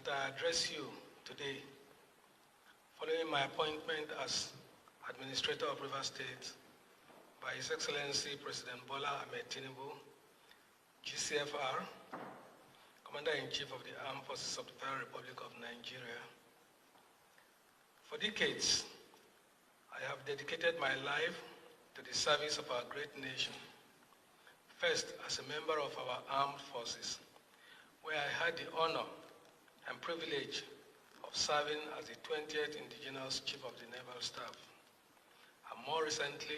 that I address you today following my appointment as Administrator of Rivers State by His Excellency President Bola Ahmed Tinubu, GCFR, Commander-in-Chief of the Armed Forces of the Federal Republic of Nigeria. For decades, I have dedicated my life to the service of our great nation. First, as a member of our armed forces, where I had the honor and privilege of serving as the 20th Indigenous Chief of the Naval Staff, and more recently,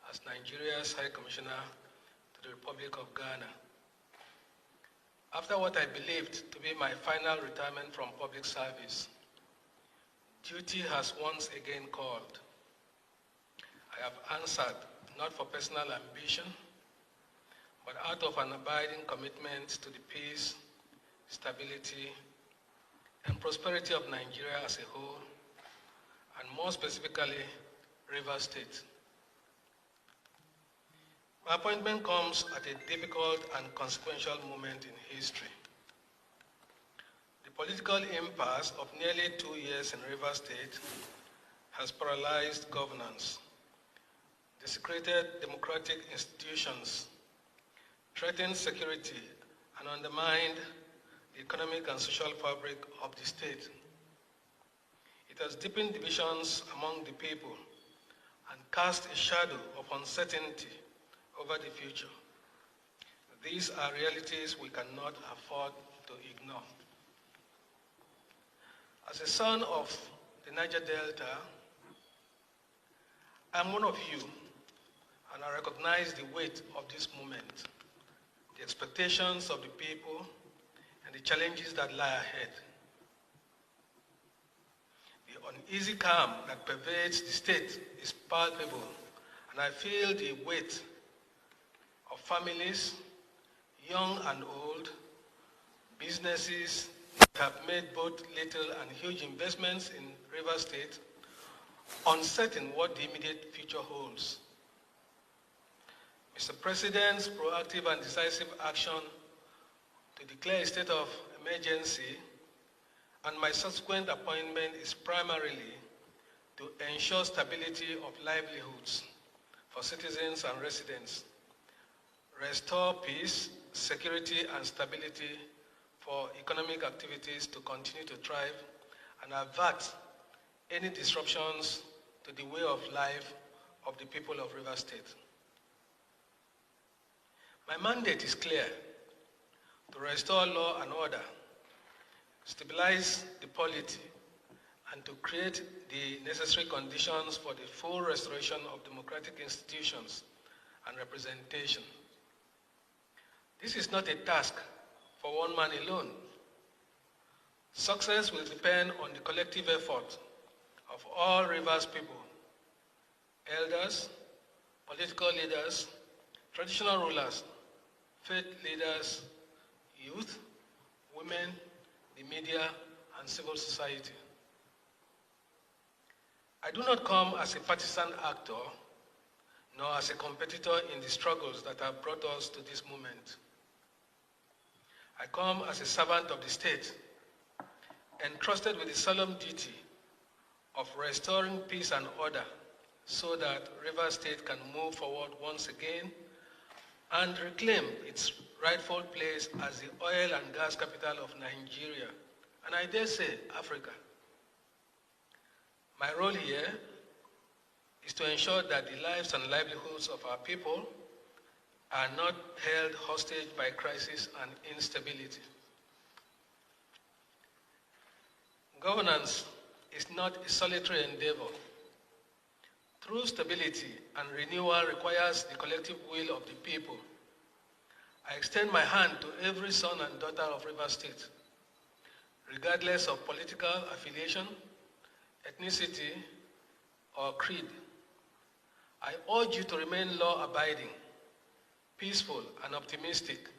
as Nigeria's High Commissioner to the Republic of Ghana. After what I believed to be my final retirement from public service, duty has once again called. I have answered not for personal ambition, but out of an abiding commitment to the peace, stability, and prosperity of Nigeria as a whole, and more specifically, Rivers State. My appointment comes at a difficult and consequential moment in history. The political impasse of nearly 2 years in Rivers State has paralyzed governance, desecrated democratic institutions, threatened security, and undermined the economic and social fabric of the state. It has deepened divisions among the people and cast a shadow of uncertainty over the future. These are realities we cannot afford to ignore. As a son of the Niger Delta, I'm one of you, and I recognize the weight of this moment, the expectations of the people, and the challenges that lie ahead. The uneasy calm that pervades the state is palpable, and I feel the weight of families, young and old, businesses that have made both little and huge investments in Rivers State, uncertain what the immediate future holds. Mr. President's proactive and decisive action to declare a state of emergency and my subsequent appointment is primarily to ensure stability of livelihoods for citizens and residents, restore peace, security, and stability for economic activities to continue to thrive, and avert any disruptions to the way of life of the people of Rivers State. My mandate is clear: to restore law and order, stabilize the polity, and to create the necessary conditions for the full restoration of democratic institutions and representation. This is not a task for one man alone. Success will depend on the collective effort of all Rivers people, elders, political leaders, traditional rulers, faith leaders, youth, women, the media, and civil society. I do not come as a partisan actor, nor as a competitor in the struggles that have brought us to this moment. I come as a servant of the state, entrusted with the solemn duty of restoring peace and order so that Rivers State can move forward once again and reclaim its rightful place as the oil and gas capital of Nigeria, and I dare say Africa. My role here is to ensure that the lives and livelihoods of our people are not held hostage by crisis and instability. Governance is not a solitary endeavor. True stability and renewal requires the collective will of the people. I extend my hand to every son and daughter of Rivers State, regardless of political affiliation, ethnicity, or creed. I urge you to remain law-abiding, peaceful, and optimistic.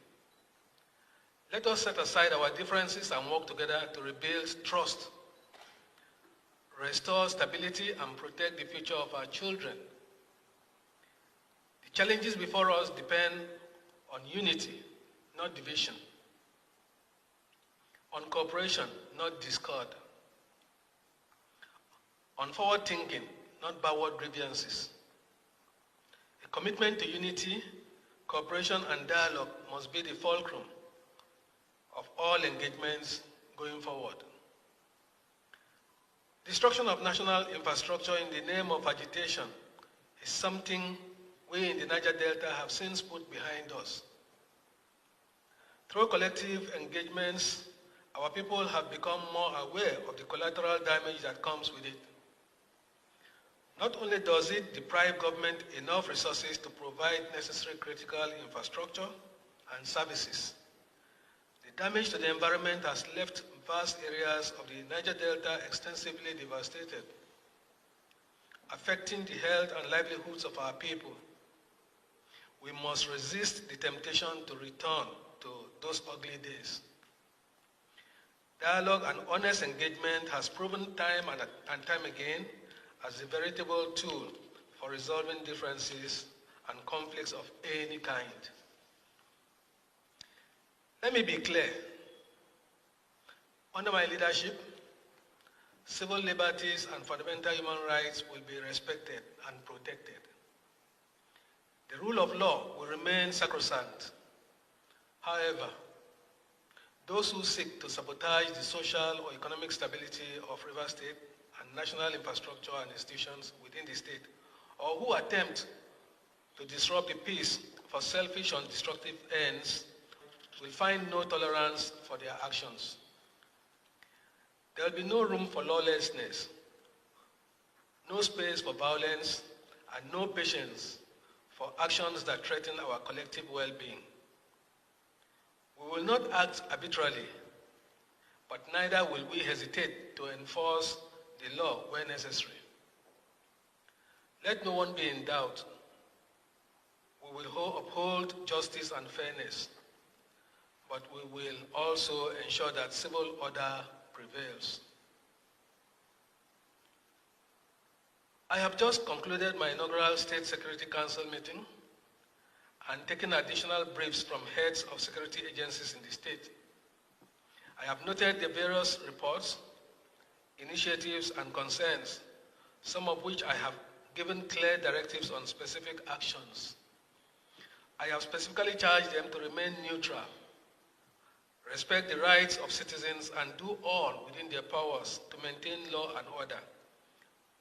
Let us set aside our differences and work together to rebuild trust, restore stability, and protect the future of our children. The challenges before us depend on unity, not division. On cooperation, not discord. On forward thinking, not backward grievances. A commitment to unity, cooperation, and dialogue must be the fulcrum of all engagements going forward. Destruction of national infrastructure in the name of agitation is something we in the Niger Delta have since put behind us. Through collective engagements, our people have become more aware of the collateral damage that comes with it. Not only does it deprive government enough resources to provide necessary critical infrastructure and services, the damage to the environment has left vast areas of the Niger Delta extensively devastated, affecting the health and livelihoods of our people. We must resist the temptation to return to those ugly days. Dialogue and honest engagement has proven time and time again as a veritable tool for resolving differences and conflicts of any kind. Let me be clear. Under my leadership, civil liberties and fundamental human rights will be respected and protected. The rule of law will remain sacrosanct. However, those who seek to sabotage the social or economic stability of River State and national infrastructure and institutions within the state, or who attempt to disrupt the peace for selfish and destructive ends, will find no tolerance for their actions. There will be no room for lawlessness, no space for violence, and no patience for actions that threaten our collective well-being. We will not act arbitrarily, but neither will we hesitate to enforce the law where necessary. Let no one be in doubt. We will uphold justice and fairness, but we will also ensure that civil order prevails. I have just concluded my inaugural State Security Council meeting and taken additional briefs from heads of security agencies in the state. I have noted the various reports, initiatives, and concerns, some of which I have given clear directives on specific actions. I have specifically charged them to remain neutral, respect the rights of citizens, and do all within their powers to maintain law and order,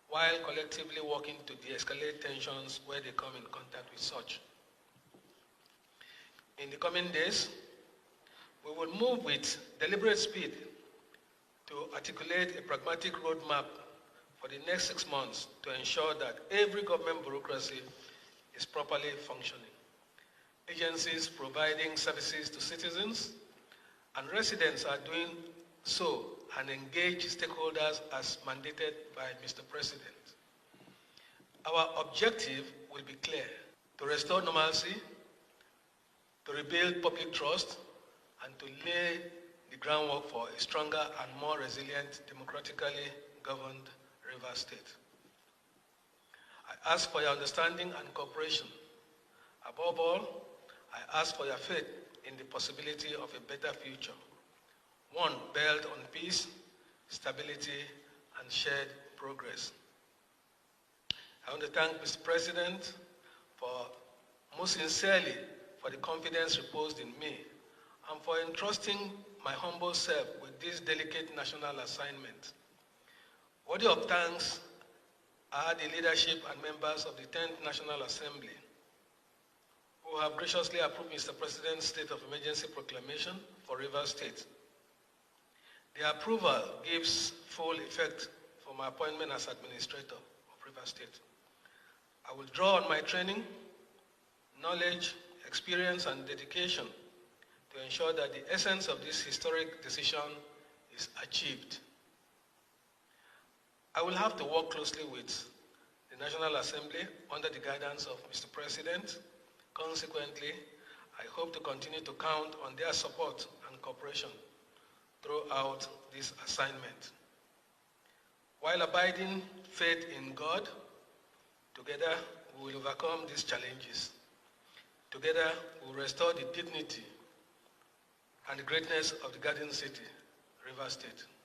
while collectively working to de-escalate tensions where they come in contact with such. In the coming days, we will move with deliberate speed to articulate a pragmatic roadmap for the next 6 months to ensure that every government bureaucracy is properly functioning. Agencies providing services to citizens and residents are doing so and engage stakeholders as mandated by Mr. President. Our objective will be clear: to restore normalcy, to rebuild public trust, and to lay the groundwork for a stronger and more resilient, democratically governed River State. I ask for your understanding and cooperation. Above all, I ask for your faith in the possibility of a better future, one built on peace, stability, and shared progress. I want to thank Mr. President most sincerely for the confidence reposed in me and for entrusting my humble self with this delicate national assignment. Worthy of thanks are the leadership and members of the 10th National Assembly who have graciously approved Mr. President's state of emergency proclamation for River State. The approval gives full effect for my appointment as administrator of River State. I will draw on my training, knowledge, experience, and dedication to ensure that the essence of this historic decision is achieved. I will have to work closely with the National Assembly under the guidance of Mr. President. Consequently, I hope to continue to count on their support and cooperation throughout this assignment. While abiding faith in God, together we will overcome these challenges. Together we will restore the dignity and the greatness of the Garden City Rivers State.